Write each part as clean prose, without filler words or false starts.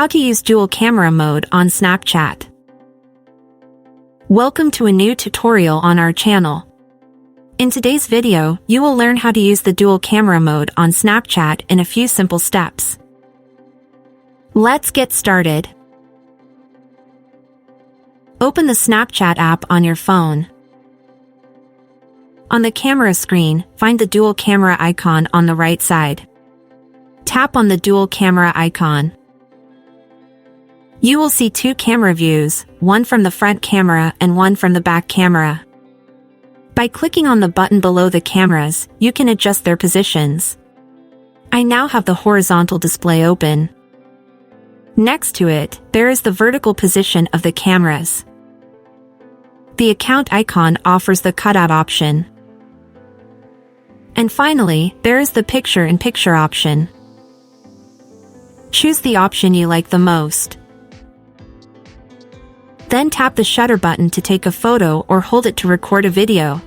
How to use dual camera mode on Snapchat. Welcome to a new tutorial on our channel. In today's video, you will learn how to use the dual camera mode on Snapchat in a few simple steps. Let's get started. Open the Snapchat app on your phone. On the camera screen, find the dual camera icon on the right side. Tap on the dual camera icon. You will see two camera views, one from the front camera and one from the back camera. By clicking on the button below the cameras, you can adjust their positions. I now have the horizontal display open. Next to it, there is the vertical position of the cameras. The account icon offers the cutout option. And finally, there is the picture-in-picture option. Choose the option you like the most. Then tap the shutter button to take a photo or hold it to record a video.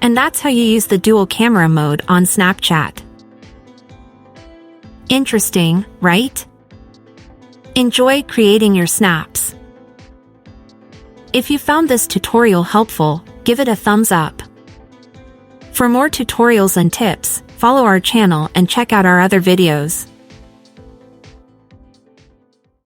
And that's how you use the dual camera mode on Snapchat. Interesting, right? Enjoy creating your snaps. If you found this tutorial helpful, give it a thumbs up. For more tutorials and tips, follow our channel and check out our other videos.